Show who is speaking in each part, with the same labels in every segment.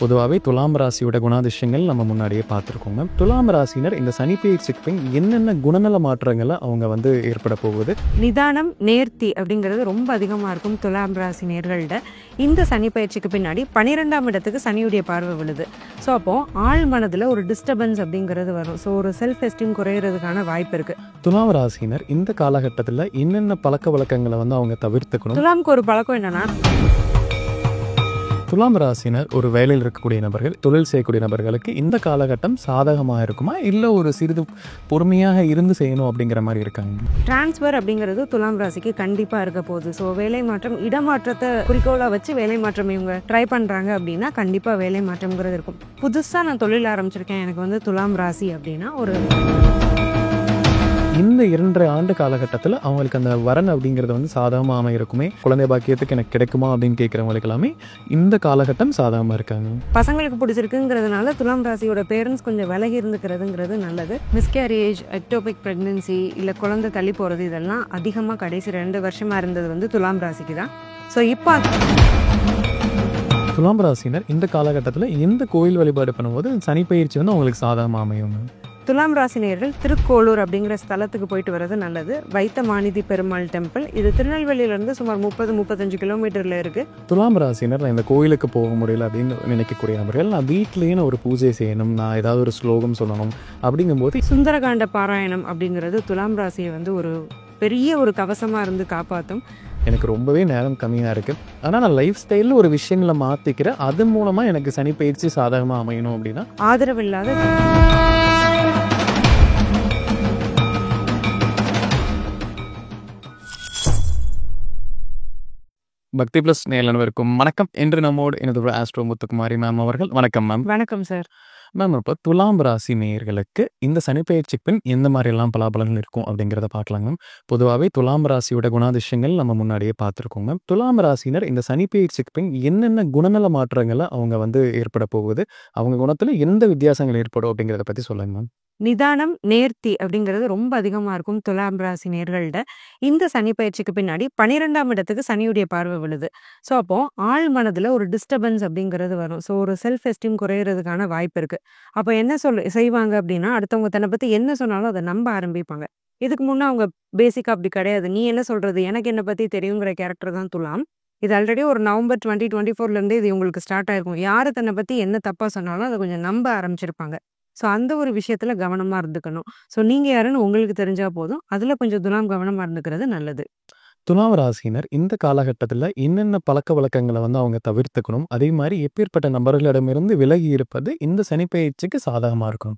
Speaker 1: பொதுவாகவே துலாம் ராசியோட குணாதிசயங்கள் நம்ம முன்னாடியே பார்த்துருக்கோங்க. துலாம் ராசினர் இந்த சனி பெயர்ச்சிக்கு பின் என்னென்ன குணநல மாற்றங்களை அவங்க ஏற்பட போகுது?
Speaker 2: நிதானம், நேர்த்தி அப்படிங்கிறது ரொம்ப அதிகமாக இருக்கும் துலாம் ராசி நேர்கள்ட. இந்த சனி பயிற்சிக்கு பின்னாடி 12ஆம் இடத்துக்கு சனியுடைய பார்வை விழுது. ஸோ அப்போது ஆள் மனதில் ஒரு டிஸ்டர்பன்ஸ் அப்படிங்கிறது வரும். ஸோ ஒரு செல்ஃப் எஸ்டீம் குறையிறதுக்கான வாய்ப்பு இருக்குது.
Speaker 1: துலாம் ராசினர் இந்த காலகட்டத்தில் என்னென்ன பழக்க வழக்கங்களை அவங்க தவிர்த்துக்கணும்?
Speaker 2: துலாமுக்கு ஒரு பழக்கம் என்னன்னா,
Speaker 1: துலாம் ராசினர் ஒரு வேலையில் இருக்கக்கூடிய நபர்கள், தொழில் செய்யக்கூடிய நபர்களுக்கு இந்த காலகட்டம் சாதகமாக இருக்குமா, இல்லை ஒரு சிறிது பொறுமையாக இருந்து செய்யணும் அப்படிங்கிற மாதிரி இருக்காங்க?
Speaker 2: டிரான்ஸ்ஃபர் அப்படிங்கிறது துலாம் ராசிக்கு கண்டிப்பாக இருக்க போகுது. ஸோ வேலை மாற்றம், இடமாற்றத்தை குறிக்கோளாக வச்சு வேலை மாற்றம் இவங்க ட்ரை பண்ணுறாங்க அப்படின்னா கண்டிப்பாக வேலை மாற்றம்ங்கிறது இருக்கும். புதுசாக நான் தொழில் ஆரம்பிச்சிருக்கேன், எனக்கு துலாம் ராசி அப்படின்னா ஒரு
Speaker 1: இந்த 2.5 ஆண்டு காலகட்டத்தில் அவங்களுக்கு அந்த வரன் அப்படிங்கிறது சாதகமாக இருக்குமே, குழந்தை பாக்கியத்துக்கு எனக்கு கிடைக்குமா அப்படின்னு கேட்குறவங்களுக்கு எல்லாமே இந்த காலகட்டம் சாதகமாக இருக்காங்க.
Speaker 2: பசங்களுக்கு பிடிச்சிருக்குங்கிறதுனால துலாம் ராசியோட பேரண்ட்ஸ் கொஞ்சம் விலகி இருந்துக்கிறதுங்கிறது நல்லது. மிஸ்கேரேஜ், எக்டோபிக் ப்ரெக்னென்சி, இல்லை குழந்தை தள்ளி போகிறது, இதெல்லாம் அதிகமாக கடைசி 2 வருஷமாக இருந்தது துலாம் ராசிக்கு தான். ஸோ இப்போ
Speaker 1: துலாம் ராசினர் இந்த காலகட்டத்தில் எந்த கோயில் வழிபாடு பண்ணும்போது சனி பயிற்சி அவங்களுக்கு சாதகமாக அமையுங்க?
Speaker 2: துலாம் ராசினியர்கள் திருக்கோளூர் அப்படிங்கிற ஸ்தலத்துக்கு போயிட்டு வர்றது நல்லது. வைத்த மாநிதி பெருமாள் டெம்பிள், இது திருநெல்வேலியிலேருந்து சுமார் 30-35 கிலோமீட்டரில் இருக்குது.
Speaker 1: துலாம் ராசினர் நான் இந்த கோயிலுக்கு போக முடியல அப்படின்னு நினைக்கக்கூடிய நபர்கள், நான் வீட்லேயே ஒரு பூஜை செய்யணும், நான் ஏதாவது ஒரு ஸ்லோகம் சொல்லணும் அப்படிங்கும்போது
Speaker 2: சுந்தரகாண்ட பாராயணம் அப்படிங்கிறது துலாம் ராசியை ஒரு பெரிய ஒரு கவசமாக இருந்து காப்பாற்றும்.
Speaker 1: எனக்கு ரொம்பவே நேரம் கம்மியாக இருக்குது, ஆனால் நான் லைஃப் ஸ்டைலில் ஒரு விஷயங்களை மாற்றிக்கிறேன், அது மூலமாக எனக்கு சனி பயிற்சி சாதகமாக அமையணும் அப்படின்னா
Speaker 2: ஆதரவில்லாத
Speaker 1: பக்தி பிளஸ் நேயர்களுக்கும் வணக்கம். என்று நம்மோடு எனது ஆஸ்ட்ரோ முத்துக்குமாரி மேம் அவர்கள். வணக்கம் மேம்.
Speaker 2: வணக்கம் சார்.
Speaker 1: மேம், இப்போ துலாம் ராசி நேயர்களுக்கு இந்த சனிப்பெயர்ச்சிக்கு பின் எந்த மாதிரியெல்லாம் பலாபலன்கள் இருக்கும் அப்படிங்கிறத பார்க்கலாங்க மேம். பொதுவாகவே துலாம் ராசியோட குணாதிசயங்கள் நம்ம முன்னாடியே பார்த்துருக்கோங்க. துலாம் ராசினர் இந்த சனிப்பெயர்ச்சிக்கு பின் என்னென்ன குணநல மாற்றங்களை அவங்க ஏற்பட போகுது, அவங்க குணத்தில் எந்த வித்தியாசங்கள் ஏற்படும் அப்படிங்கிறத பற்றி சொல்லுங்க மேம்.
Speaker 2: நிதானம், நேர்த்தி அப்படிங்கிறது ரொம்ப அதிகமாக இருக்கும் துலாம் ராசி நேர்கள்ட. இந்த சனி பயிற்சிக்கு பின்னாடி 12ஆம் இடத்துக்கு சனியுடைய பார்வை விழுது. ஸோ அப்போது ஆள் மனதில் ஒரு டிஸ்டர்பன்ஸ் அப்படிங்கிறது வரும். ஸோ ஒரு செல்ஃப் எஸ்டீம் குறையிறதுக்கான வாய்ப்பு இருக்குது. அப்போ என்ன செய்வாங்க அப்படின்னா, அடுத்தவங்க தன்னை பற்றி என்ன சொன்னாலும் அதை நம்ப ஆரம்பிப்பாங்க. இதுக்கு முன்னே அவங்க பேசிக்காக அப்படி கிடையாது. நீ என்ன சொல்கிறது, எனக்கு என்னை பற்றி தெரியுங்கிற கேரக்டர் தான் துலாம். இது ஆல்ரெடி ஒரு நவம்பர் 2024 இது உங்களுக்கு ஸ்டார்ட் ஆயிருக்கும். யார் தன்னை பற்றி என்ன தப்பாக சொன்னாலும் அதை கொஞ்சம் நம்ப ஆரம்பிச்சிருப்பாங்க. ஸோ அந்த ஒரு விஷயத்தில் கவனமாக இருந்துக்கணும். ஸோ நீங்கள் யாருன்னு உங்களுக்கு தெரிஞ்சால் போதும், அதில் கொஞ்சம் துலாம் கவனமாக இருந்துக்கிறது நல்லது.
Speaker 1: துலாம் ராசினர் இந்த காலகட்டத்தில் என்னென்ன பழக்க வழக்கங்களை அவங்க தவிர்த்துக்கணும், அதே மாதிரி எப்பேற்பட்ட நபர்களிடமிருந்து விலகி இருப்பது இந்த சனிப்பெயர்ச்சிக்கு சாதகமாக இருக்கும்?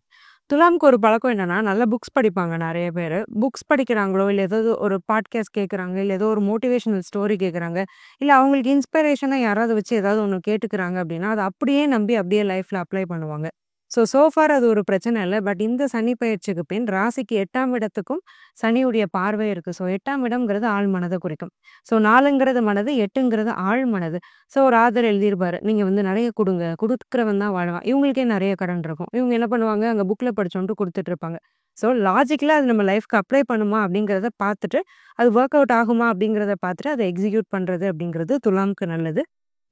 Speaker 2: துலாமுக்கு ஒரு பழக்கம் என்னன்னா, நல்ல புக்ஸ் படிப்பாங்க நிறைய பேர். புக்ஸ் படிக்கிறாங்களோ, இல்லை ஏதாவது ஒரு பாட்காஸ்ட் கேட்குறாங்க, இல்லை ஏதோ ஒரு மோட்டிவேஷனல் ஸ்டோரி கேட்குறாங்க, இல்லை அவங்களுக்கு இன்ஸ்பிரேஷனாக யாராவது வச்சு ஏதாவது ஒன்று கேட்டுக்கிறாங்க அப்படின்னா அதை அப்படியே நம்பி அப்படியே லைஃப்பில் அப்ளை பண்ணுவாங்க. சோஃபார் அது ஒரு பிரச்சனை இல்லை. பட் இந்த சனி பயிற்சிக்கு பின் ராசிக்கு 8ஆம் இடத்துக்கும் சனியுடைய பார்வை இருக்குது. ஸோ 8ஆம் இடம்ங்கிறது ஆள் மனதை குறிக்கும். ஸோ 4ங்கிறது மனது, 8ங்கிறது ஆள் மனது. ஸோ ஒரு ஆதர் எழுதியிருப்பாரு, நீங்கள் நிறைய கொடுங்க, கொடுக்குறவன் தான் வாழ்வான். இவங்களுக்கே நிறைய கடன் இருக்கும். இவங்க என்ன பண்ணுவாங்க, அங்கே புக்கில் படிச்சோன்ட்டு கொடுத்துட்டு இருப்பாங்க. ஸோ லாஜிக்கலாக அது நம்ம லைஃப்க்கு அப்ளை பண்ணுமா அப்படிங்கிறத பார்த்துட்டு, அது ஒர்க் அவுட் ஆகுமா அப்படிங்கிறத பார்த்துட்டு அதை எக்ஸிக்யூட் பண்ணுறது அப்படிங்கிறது துலாமுக்கு நல்லது.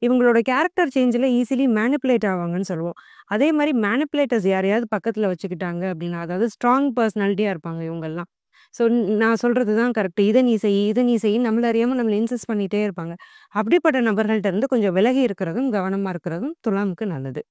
Speaker 2: இவங்களோட கேரக்டர் சேஞ்சில் ஈஸிலி மேனிப்புலேட் ஆவாங்கன்னு சொல்லுவோம். அதே மாதிரி மேனிப்புலேட்டர்ஸ் யாரையாவது பக்கத்தில் வச்சுக்கிட்டாங்க அப்படின்னா, அதாவது ஸ்ட்ராங் பர்சனாலிட்டியாக இருப்பாங்க இவங்கெல்லாம். ஸோ நான் சொல்கிறது தான் கரெக்டு, இதை நீ செய், இதை நீ செய், நம்மள அறியாமல் நம்மளை இன்சிஸ்ட் பண்ணிகிட்டே இருப்பாங்க. அப்படிப்பட்ட நபர்கள்ட்ட இருந்து கொஞ்சம் விலகி இருக்கிறதும் கவனமாக இருக்கிறதும் துலாமுக்கு நல்லது.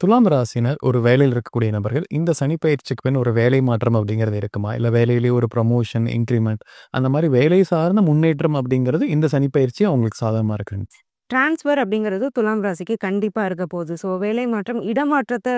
Speaker 1: துலாம் ராசினர் ஒரு வேலையில் இருக்கக்கூடிய நபர்கள் இந்த சனிப்பெயர்ச்சிக்கு பின் ஒரு வேலை மாற்றம் அப்படிங்கிறது இருக்குமா, இல்லை வேலையிலேயே ஒரு ப்ரமோஷன், இன்க்ரிமெண்ட், அந்த மாதிரி வேலை சார்ந்த முன்னேற்றம் அப்படிங்கிறது இந்த சனிப்பெயர்ச்சி அவங்களுக்கு சாதகமாக இருக்குங்க?
Speaker 2: டிரான்ஸ்ஃபர் அப்படிங்கிறது துலாம் ராசிக்கு கண்டிப்பாக இருக்க போகுது. ஸோ வேலை மாற்றம், இடமாற்றத்தை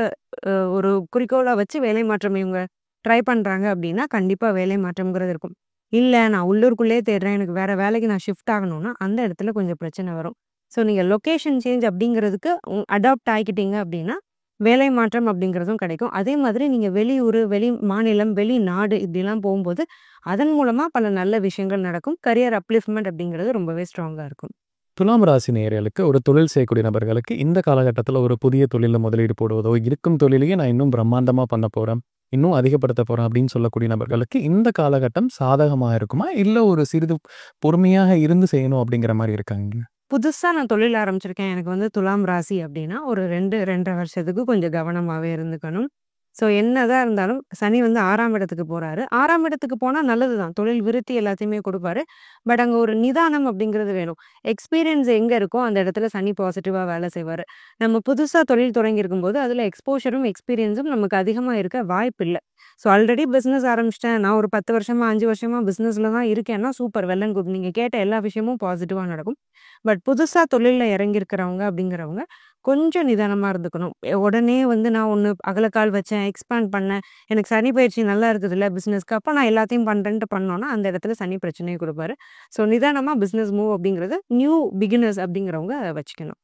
Speaker 2: ஒரு குறிக்கோளாக வச்சு வேலை மாற்றம் இவங்க ட்ரை பண்ணுறாங்க அப்படின்னா கண்டிப்பாக வேலை மாற்றம்ங்கிறது இருக்கும். இல்லை நான் உள்ளூருக்குள்ளே தேடுறேன், எனக்கு வேறு வேலைக்கு நான் ஷிஃப்ட் ஆகணும்னா அந்த இடத்துல கொஞ்சம் பிரச்சனை வரும். ஸோ நீங்கள் லொக்கேஷன் சேஞ்ச் அப்படிங்கிறதுக்கு அடாப்ட் ஆகிக்கிட்டீங்க அப்படின்னா வேலை மாற்றம் அப்படிங்கிறதும் கிடைக்கும். அதே மாதிரி நீங்கள் வெளியூர், வெளி மாநிலம், வெளிநாடு இப்படிலாம் போகும்போது அதன் மூலமாக பல நல்ல விஷயங்கள் நடக்கும். கரியர் அப்லிஃப்ட்மெண்ட் அப்படிங்கிறது ரொம்பவே ஸ்ட்ராங்காக இருக்கும்.
Speaker 1: துலாம் ராசி நேயர்களுக்கு, ஒரு தொழில் செய்யக்கூடிய நபர்களுக்கு இந்த காலகட்டத்தில் ஒரு புதிய தொழிலில் முதலீடு போடுவதோ, இருக்கும் தொழிலையே நான் இன்னும் பிரம்மாண்டமாக பண்ண போகிறேன், இன்னும் அதிகப்படுத்த போகிறேன் அப்படின்னு சொல்லக்கூடிய நபர்களுக்கு இந்த காலகட்டம் சாதகமாக இருக்குமா, இல்லை ஒரு சிறிது பொறுமையாக இருந்து செய்யணும் அப்படிங்கிற மாதிரி இருக்காங்க?
Speaker 2: புதுசா நான் தொழில் ஆரம்பிச்சிருக்கேன். எனக்கு வந்து துலாம் ராசி அப்டின்னா, ஒரு 2, 2 1/2 வருஷத்துக்கு கொஞ்சம் கவனமாவே இருந்துக்கணும். ஸோ என்னதான் இருந்தாலும் சனி வந்து 6ஆம் இடத்துக்கு போறாரு. 6ஆம் இடத்துக்கு போனா நல்லது தான். தொழில் விருத்தி எல்லாத்தையுமே குடுப்பாரு. பட் அங்க ஒரு நிதானம் அப்டிங்கிறது வேணும். எக்ஸ்பீரியன்ஸ் எங்க இருக்கோ அந்த இடத்துல சனி பாசிட்டிவா வேலை செய்வாரு. நம்ம புதுசா தொழில் தொடங்கியிருக்கும்போது, அதுல எக்ஸ்போஷரும், எக்ஸ்பீரியன்ஸும் நமக்கு அதிகமா இருக்க வாய்ப்பில்ல. ஸோ ஆல்ரெடி பிசினஸ் ஆரம்பிச்சுட்டேன். நான் ஒரு 10 வருஷமா, 5 வருஷமா பிசினஸ்ல தான் இருக்கேன்னா, சூப்பர் வெல் அண்ட் குட். நீங்க கேட்ட எல்லா விஷயமும் பாசிட்டிவா நடக்கும். பட் புதுசா தொழில்ல இறங்கியிருக்கிறவங்க அப்படிங்கிறவங்க கொஞ்சம் நிதானமா இருந்துக்கணும். உடனே வந்து நான் ஒண்ணு அகலக்கால் வச்சேன், எக்ஸ்பேண்ட் பண்ணேன். எனக்கு சனி பயிற்சி நல்லா இருக்குதுல்ல பிசினஸ்க்கு. அப்ப நான் எல்லாத்தையும் பண்றேன்ட்டு பண்ணோம்னா, அந்த இடத்துல சனி பிரச்சனைய குடுப்பாரு. ஸோ நிதானமா பிசினஸ் மூவ் அப்படிங்கிறது நியூ பிகினர்ஸ் அப்படிங்கிறவங்க வச்சுக்கணும்.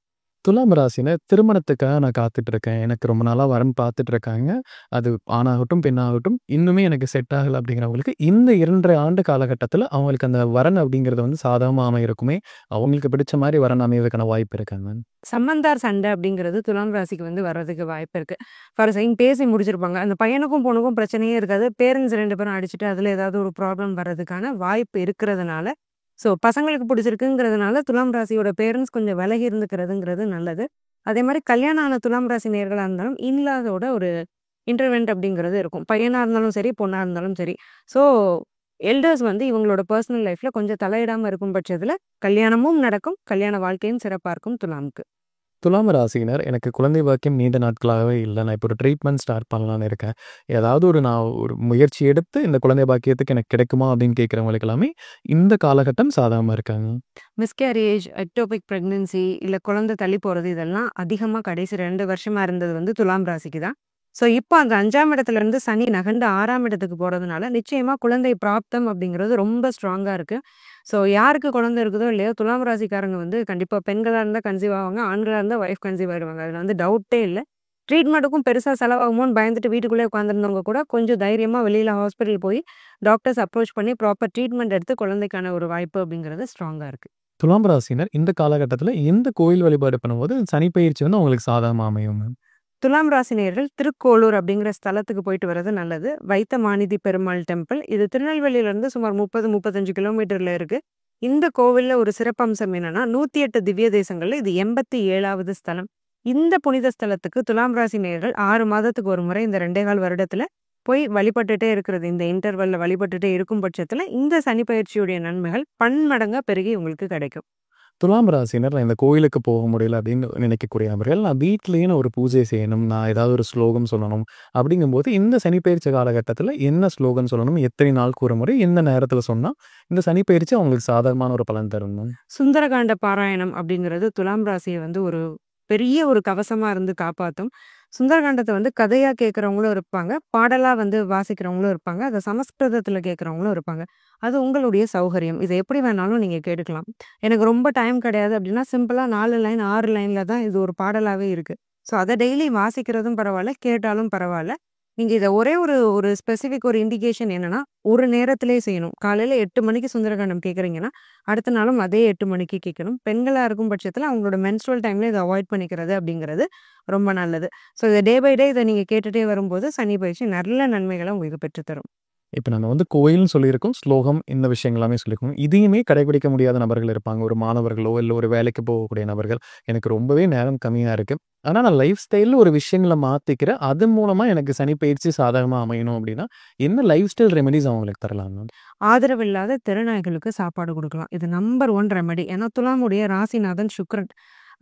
Speaker 1: துலாம் ராசினர் திருமணத்துக்காக நான் காத்துட்டு இருக்கேன். எனக்கு ரொம்ப நாளா வரன் பார்த்துட்டு இருக்காங்க. அது ஆணாகட்டும், பெண்ணாகட்டும் இன்னுமே எனக்கு செட் ஆகல அப்படிங்கிறவங்களுக்கு இந்த 2 1/2 ஆண்டு காலகட்டத்தில அவங்களுக்கு அந்த வரன் அப்படிங்கிறது வந்து சாதகமா அமையறக்குமே, அவங்களுக்கு பிடிச்ச மாரி வரன் அமையறதுக்கான வாய்ப்பு இருக்காங்க.
Speaker 2: சம்மந்தார் சண்டை அப்படிங்கிறது துலாம் ராசிக்கு வந்து வர்றதுக்கு வாய்ப்பு இருக்கு. ஃபார் சைன் பேசி முடிச்சிருப்பாங்க. அந்த பையனுக்கும் பொண்ணுக்கும் பிரச்சனையே இருக்காது. பேரண்ட்ஸ் 2 பேரும் அடிச்சுட்டு அதுல ஏதாவது ஒரு ப்ராப்ளம் வர்றதுக்கான வாய்ப்பு இருக்கிறதுனால, ஸோ பசங்களுக்கு பிடிச்சிருக்குங்கிறதுனால துலாம் ராசியோட பேரண்ட்ஸ் கொஞ்சம் விலகி இருந்துக்கிறதுங்கிறது நல்லது. அதே மாரி கல்யாணம் ஆன துலாம் ராசி நேயர்களா இருந்தாலும், இன்லாஸோட ஒரு இன்டர்வென்ட் அப்படிங்கிறது இருக்கும். பையனா இருந்தாலும் சரி, பொண்ணா இருந்தாலும் சரி. ஸோ எல்டர்ஸ் வந்து இவங்களோட பெர்சனல் லைஃப்ல கொஞ்சம் தலையிடாம இருக்கும் பட்சத்துல, கல்யாணமும் நடக்கும். கல்யாண வாழ்க்கையும் சிறப்பா இருக்கும் துலாமுக்கு.
Speaker 1: துலாம் ராசியினர் எனக்கு குழந்தை பாக்கியம் நீண்ட நாட்களாகவே இல்ல. நான் இப்போ ஒரு ட்ரீட்மெண்ட் ஸ்டார்ட் பண்ணலான்னு இருக்கேன். ஏதாவது நான் ஒரு முயற்சி எடுத்து இந்த குழந்தை பாக்கியத்துக்கு எனக்கு கிடைக்குமா அப்படின்னு கேட்கிறவங்களுக்கு எல்லாமே இந்த காலகட்டம் சாதாரணமா இருக்காங்க.
Speaker 2: மிஸ்கேரேஜ், எக்டோபிக் பிரெக்னன்சி இல்ல குழந்தை தள்ளி போறது இதெல்லாம் அதிகமா கடைசி 2 வருஷமா இருந்தது வந்து துலாம் ராசிக்கு தான். ஸோ இப்போ அந்த 5ஆம் இடத்துல இருந்து சனி நகர்ந்து 6ஆம் இடத்துக்கு போறதுனால, நிச்சயமா குழந்தை பிராப்தம் அப்படிங்கிறது ரொம்ப ஸ்ட்ராங்கா இருக்கு. ஸோ யாருக்கு குழந்தை இருக்குதோ இல்லையோ, துலாம் ராசிக்காரங்க வந்து கண்டிப்பா பெண்களா இருந்தா கன்சீவ் ஆவாங்க. ஆண்களா இருந்தா ஒய்ஃப் கன்சீவ் ஆயிடுவாங்க. அதுல வந்து டவுட்டே இல்ல. ட்ரீட்மெண்ட்டுக்கும் பெருசா செலவாகுமோன்னு பயந்துட்டு வீட்டுக்குள்ளே உட்காந்துருந்தவங்க கூட கொஞ்சம் தைரியமா வெளியில ஹாஸ்பிட்டல் போய் டாக்டர்ஸ் அப்ரோச் பண்ணி ப்ராப்பர் ட்ரீட்மெண்ட் எடுத்து குழந்தைக்கான ஒரு வாய்ப்பு அப்படிங்கிறது ஸ்ட்ராங்கா இருக்கு.
Speaker 1: துலாம் ராசியினர் இந்த காலகட்டத்தில எந்த கோயில் வழிபாடு பண்ணும்போது சனி பயிற்சி வந்து அவங்களுக்கு சாதகமா அமையுங்க?
Speaker 2: துலாம் ராசி நேயர்கள் திருக்கோளூர் அப்படிங்கிற ஸ்தலத்துக்கு போயிட்டு வர்றது நல்லது. வைத்த மாநிதி பெருமாள் டெம்பிள். இது திருநெல்வேலியிலிருந்து சுமார் 30, 35 கிலோமீட்டர்ல இருக்கு. இந்த கோவில்ல ஒரு சிறப்பம்சம் என்னன்னா, 108 திவ்ய தேசங்கள்ல இது 87வது ஸ்தலம். இந்த புனித ஸ்தலத்துக்கு துலாம் ராசி நேயர்கள் 6 மாதத்துக்கு ஒரு முறை இந்த 2 1/4 வருடத்துல போய் வழிபட்டுட்டே இருக்கிறது. இந்த இன்டர்வல்ல வழிபட்டுட்டே இருக்கும் பட்சத்துல, இந்த சனி பயிற்சியுடைய நன்மைகள் பன்மடங்கா பெருகி உங்களுக்கு கிடைக்கும்.
Speaker 1: துலாம் ராசியினர் நான் இந்த கோயிலுக்கு போக முடியல அப்படின்னு நினைக்கக்கூடிய நபர்கள், நான் வீட்லயே நான் ஒரு பூஜை செய்யணும், நான் ஏதாவது ஒரு ஸ்லோகம் சொல்லணும் அப்படிங்கும்போது, இந்த சனிப்பெயர்ச்சி காலகட்டத்தில என்ன ஸ்லோகம் சொல்லணும், எத்தனை நாளுக்கு ஒரு முறை, எந்த நேரத்தில சொன்னா, இந்த சனிப்பெயர்ச்சி அவங்களுக்கு சாதகமான ஒரு பலன் தரும்னு?
Speaker 2: சுந்தரகாண்ட பாராயணம் அப்படிங்கிறது துலாம் ராசியை வந்து ஒரு பெரிய ஒரு கவசமா இருந்து காப்பாத்தும். சுந்தரகாண்டத்தை வந்து கதையா கேட்கறவங்களும் இருப்பாங்க. பாடலா வந்து வாசிக்கிறவங்களும் இருப்பாங்க. அத சமஸ்கிருதத்துல கேட்கறவங்களும் இருப்பாங்க. அது உங்களுடைய சௌகரியம். இத எப்படி வேணாலும் நீங்க கேட்டுக்கலாம். எனக்கு ரொம்ப டைம் கிடையாது அப்படின்னா, சிம்பிளா 4 லைன், 6 லைன்ல தான் இது ஒரு பாடலாவே இருக்கு. ஸோ அத டெய்லி வாசிக்கிறதும் பரவால்ல, கேட்டாலும் பரவால்ல. நீங்க இத ஒரே ஒரு ஒரு ஸ்பெசிஃபிக் ஒரு இண்டிகேஷன் என்னன்னா, ஒரு நேரத்திலேயே செய்யணும். காலையில 8 மணிக்கு சுந்தரகாண்டம் கேட்கறீங்கன்னா, அடுத்த நாளும் அதே 8 மணிக்கு கேட்கணும். பெண்களா இருக்கும் பட்சத்தில அவங்களோட மென்ஸ்ட்ருவல் டைம்ல இத அவாய்ட் பண்ணிக்கிறது அப்படிங்கிறது ரொம்ப நல்லது. ஸோ இத டே பை டே இத நீங்க கேட்டுட்டே வரும்போது, சனி பயிற்சி நல்ல நன்மைகள உங்களுக்கு பெற்று தரும்.
Speaker 1: இப்ப நம்ம வந்து கோயில்னு சொல்லியிருக்கோம், ஸ்லோகம் இந்த விஷயங்கள் எல்லாமே சொல்லியிருக்கோம். இதையுமே கடைபிடிக்க முடியாத நபர்கள் இருப்பாங்க. ஒரு மாணவர்களோ, இல்ல ஒரு வேலைக்கு போகக்கூடிய நபர்கள். எனக்கு ரொம்பவே நேரம் கம்மியா இருக்கு. ஆனா நான் லைஃப் ஸ்டைல்ல ஒரு விஷயங்கள மாத்திக்கிறேன். அதன் மூலமா எனக்கு சனி பயிற்சி சாதகமா அமையணும் அப்படின்னா, என்ன லைஃப் ஸ்டைல் ரெமெடிஸ் அவங்களுக்கு தரலாங்க?
Speaker 2: ஆதரவில்லாத தெருநாய்களுக்கு சாப்பாடு குடுக்கலாம். இது நம்பர் 1 ரெமெடி. ஏன்னா துலாமுடைய ராசிநாதன் சுக்கிரன்.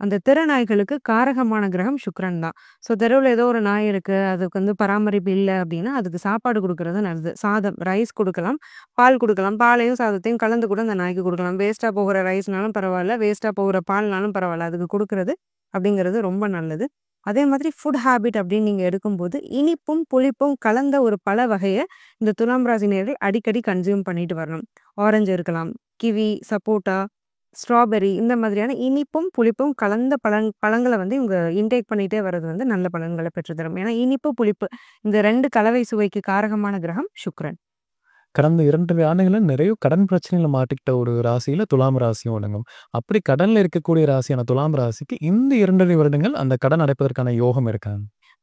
Speaker 2: அந்த தெருநாய்களுக்கு காரகமான கிரகம் சுக்கிரன் தான். ஸோ தெருவுல ஏதோ ஒரு நாய் இருக்கு, அதுக்கு வந்து பராமரிப்பு இல்ல அப்படின்னா, அதுக்கு சாப்பாடு குடுக்குறது நல்லது. சாதம், ரைஸ் குடுக்கலாம், பால் குடுக்கலாம். பாலையும், சாதத்தையும் கலந்து கூட அந்த நாய்க்கு குடுக்கலாம். வேஸ்ட்டா போகுற ரைஸ்னாலும் பரவால்ல, வேஸ்ட்டா போகுற பால்னாலும் பரவால்ல. அதுக்கு குடுக்குறது அப்படிங்கிறது ரொம்ப நல்லது. அதே மாதிரி ஃபுட் ஹேபிட் அப்படின்னு நீங்க எடுக்கும்போது, இனிப்பும், புளிப்பும் கலந்த ஒரு பழ வகைய இந்த துலாம் ராசி நேயர்கள் அடிக்கடி கன்சியூம் பண்ணிட்டு வரணும். ஆரஞ்சு இருக்கலாம், கிவி, சப்போட்டா, ஸ்ட்ராபெர்ரி இந்த மாதிரியான இனிப்பும், புளிப்பும் கலந்த பழங்கள வந்து இவங்க இன்டேக் பண்ணிட்டே வர்றது வந்து நல்ல பலன்கள பெற்றுத்தரும். ஏன்னா இனிப்பு, புளிப்பு இந்த 2 கலவை சுவைக்கு காரகமான கிரகம் சுக்கிரன்.
Speaker 1: கடந்த 2 ஆண்டுகளா நிறைய கடன் பிரச்சனையில மாட்டிக்கிட்ட ஒரு ராசியில துலாம் ராசியும் அடங்கும். அப்படி கடன்ல இருக்கக்கூடிய ராசியான துலாம் ராசிக்கு இந்த 2 1/2 வருடங்கள் அந்த கடன் அடைப்பதற்கான யோகம் இருக்கா?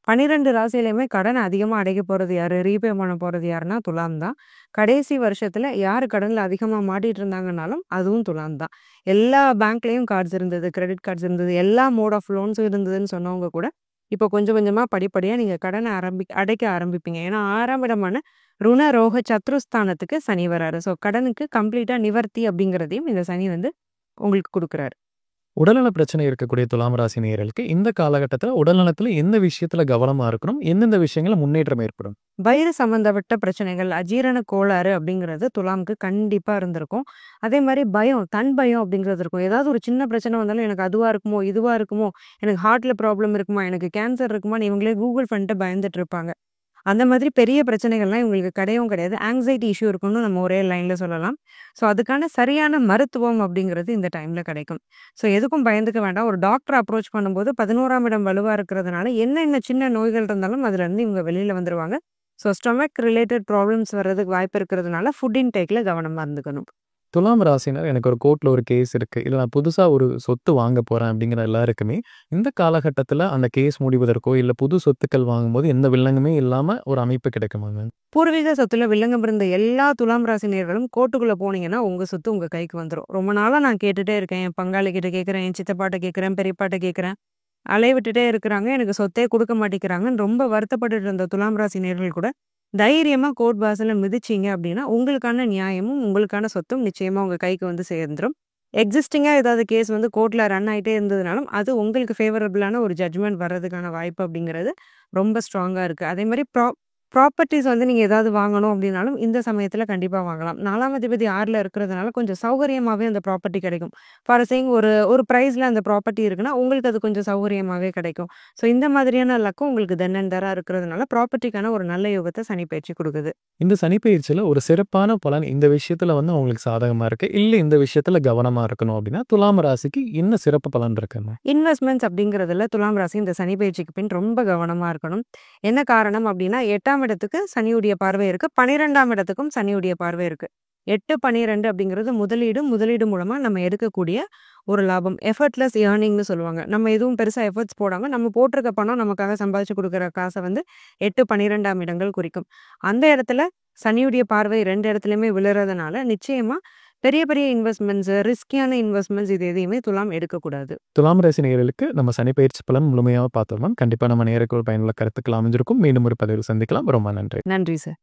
Speaker 2: 12 ராசியிலயுமே கடன் அதிகமா அடைக்க போறது யாரு? ரீபே பண்ண போறது யாருன்னா துலாம் தான். கடைசி வருஷத்துல யாரு கடன்ல அதிகமா மாட்டிட்டு இருந்தாங்கன்னாலும் அதுவும் துலாம் தான். எல்லா பேங்க்லயும் கார்ட்ஸ் இருந்தது, கிரெடிட் கார்ட்ஸ் இருந்தது, எல்லா மோட் ஆஃப் லோன்ஸும் இருந்ததுன்னு சொன்னவங்க கூட, இப்போ கொஞ்சம் கொஞ்சமா படிப்படியா நீங்க கடன அடைக்க ஆரம்பிப்பீங்க. ஏன்னா 6ஆம் இடமான ருண, ரோக, சத்ருஸ்தானத்துக்கு சனி வராரு. ஸோ கடனுக்கு கம்ப்ளீட்டா நிவர்த்தி அப்படிங்கிறதையும் இந்த சனி வந்து உங்களுக்கு குடுக்குறாரு.
Speaker 1: உடல்நல பிரச்சனை இருக்கக்கூடிய துலாம் ராசி நேயர்களுக்கு இந்த காலகட்டத்துல உடல்நலத்துல எந்த விஷயத்துல கவனமா இருக்கணும்? எந்தெந்த விஷயங்கள்ல முன்னேற்றம் ஏற்படும்?
Speaker 2: வயிறு சம்மந்தப்பட்ட பிரச்சனைகள், அஜீரண கோளாறு அப்படிங்கிறது துலாமுக்கு கண்டிப்பா இருந்திருக்கும். அதே மாரி பயம், தன் பயம் அப்படிங்கிறது இருக்கும். ஏதாவது ஒரு சின்ன பிரச்சனை வந்தாலும் எனக்கு அதுவா இருக்குமோ, இதுவா இருக்குமோ, எனக்கு ஹார்ட்ல ப்ராப்ளம் இருக்குமா, எனக்கு கேன்சர் இருக்குமான்னு இவங்களே கூகுள் பண்ணிட்டு பயந்துட்டு இருப்பாங்க. அந்த மாதிரி பெரிய பிரச்சனைகள்லாம் இவங்களுக்கு கிடையவும் கிடையாது. ஆங்ஸைட்டி இஷ்யூ இருக்குன்னு நம்ம ஒரே லைன்ல சொல்லலாம். ஸோ அதுக்கான சரியான மருத்துவம் அப்படிங்கிறது இந்த டைம்ல கிடைக்கும். ஸோ எதுக்கும் பயந்துக்க வேண்டாம். ஒரு டாக்டர் அப்ரோச் பண்ணும்போது 11ஆம் இடம் வலுவா இருக்கிறதுனால என்னென்ன சின்ன நோய்கள் இருந்தாலும் அதுலேருந்து இவங்க வெளியில வந்துருவாங்க. ஸோ ஸ்டொமக் ரிலேட்டட் ப்ராப்ளம்ஸ் வர்றதுக்கு வாய்ப்பு இருக்கிறதுனால ஃபுட் இன்டேக்ல கவனமா இருந்துக்கணும்.
Speaker 1: துலாம் ராசினர் எனக்கு ஒரு கோர்ட்ல ஒரு கேஸ் இருக்கு. இல்ல நான் புதுசா ஒரு சொத்து வாங்க போறேன் அப்படிங்கிற எல்லாருக்குமே, இந்த காலகட்டத்துல அந்த கேஸ் முடிவதற்கோ, இல்ல புது சொத்துக்கள் வாங்கும்போது எந்த வில்லங்கமே இல்லாம ஒரு அமைப்பு கிடைக்குமாங்க?
Speaker 2: பூர்வீக சொத்துல வில்லங்கம் இருந்த எல்லா துலாம் ராசி நேயர்களும் கோர்ட்டுக்குள்ள போனீங்கன்னா உங்க சொத்து உங்க கைக்கு வந்துரும். ரொம்ப நாளா நான் கேட்டுட்டே இருக்கேன். என் பங்காளி கிட்ட கேட்கிறேன், என் சித்தப்பாட்ட கேட்கிறேன், பெரியப்பாட்ட கேட்கிறேன். அலைய விட்டுட்டே இருக்கிறாங்க. எனக்கு சொத்தே குடுக்க மாட்டேங்கிறாங்கன்னு ரொம்ப வருத்தப்பட்டுட்டு இருந்த துலாம் ராசி நேயர்கள் கூட தைரியமா கோர்ட் வாசல்ல மிதிச்சீங்க அப்படின்னா, உங்களுக்கான நியாயமும், உங்களுக்கான சொத்தும் நிச்சயமா உங்க கைக்கு வந்து சேர்ந்துரும். எக்ஸிஸ்டிங்கா ஏதாவது கேஸ் வந்து கோர்ட்ல ரன் ஆயிட்டே இருந்ததுனாலும், அது உங்களுக்கு ஃபேவரபிளான ஒரு ஜட்ஜ்மெண்ட் வர்றதுக்கான வாய்ப்பு அப்படிங்கிறது ரொம்ப ஸ்ட்ராங்கா இருக்கு. அதே மாரி ப்ராப்பர்ட்டீஸ் வந்து நீங்க ஏதாவது வாங்கணும் அப்படின்னாலும், இந்த சமயத்துல கண்டிப்பா வாங்கலாம். 4ஆம் அதிபதி 6ல இருக்கிறதுனால கொஞ்சம் சௌகரியமாவே அந்த ப்ராப்பர்ட்டி கிடைக்கும். ஃபார் சேயிங் ஒரு ஒரு பிரைஸ்ல அந்த ப்ராப்பர்ட்டி இருக்குன்னா, உங்களுக்கு அது கொஞ்சம் சௌகரியமாவே கிடைக்கும். ஸோ இந்த மாதிரியான லக்கும் உங்களுக்கு தென் அண்ட் தேரா இருக்கிறதுனால, ப்ராப்பர்ட்டிக்கான ஒரு நல்ல யோகத்த சனி பயிற்சி குடுக்குது.
Speaker 1: இந்த சனிப்பெயர்ச்சியில ஒரு சிறப்பான பலன் இந்த விஷயத்துல வந்து அவங்களுக்கு சாதகமா இருக்கு. இல்ல இந்த விஷயத்துல கவனமா இருக்கணும் அப்படின்னா, துலாம் ராசிக்கு என்ன சிறப்பு பலன் இருக்குங்க?
Speaker 2: இன்வெஸ்ட்மெண்ட்ஸ் அப்படிங்கிறதுல துலாம் ராசி இந்த சனி பயிற்சிக்கு பின் ரொம்ப கவனமா இருக்கணும். என்ன காரணம் அப்படின்னா, 8ஆம் இடத்துக்கு சனியுடைய பார்வை இருக்கு. 12ஆம் இடத்துக்கும் சனியுடைய பார்வை இருக்கு. 8, 12 அப்படிங்கிறது முதலீடு மூலமா நம்ம எடுக்கக்கூடிய ஒரு லாபம். எஃபர்ட்லெஸ் ஏர்னிங்ன்னு சொல்லுவாங்க. நம்ம எதுவும் பெருசா எஃபர்ட்ஸ் போடாம, நம்ம போட்டிருக்க பணம் நமக்காக சம்பாதிச்சு குடுக்குற காச வந்து 8, 12ஆம் இடங்கள் குறிக்கும். அந்த இடத்துல சனியுடைய பார்வை 2 இடத்துலயுமே விழுறதுனால, நிச்சயமா பெரிய பெரிய இன்வெஸ்ட்மெண்ட்ஸ், ரிஸ்கியான இன்வெஸ்ட்மெண்ட்ஸ் இது எதையுமே துலாம் எடுக்கக்கூடாது.
Speaker 1: துலாம் ராசி நேயர்களுக்கு நம்ம சனிப்பெயர்ச்சி பலன் முழுமையா பார்த்தோம். கண்டிப்பா நம்ம நேயருக்கு ஒரு பயனுள்ள கருத்துக்கள் அமைஞ்சிருக்கும். மீண்டும் ஒரு பதிவில் சந்திக்கலாம். ரொம்ப நன்றி.
Speaker 2: நன்றி சார்.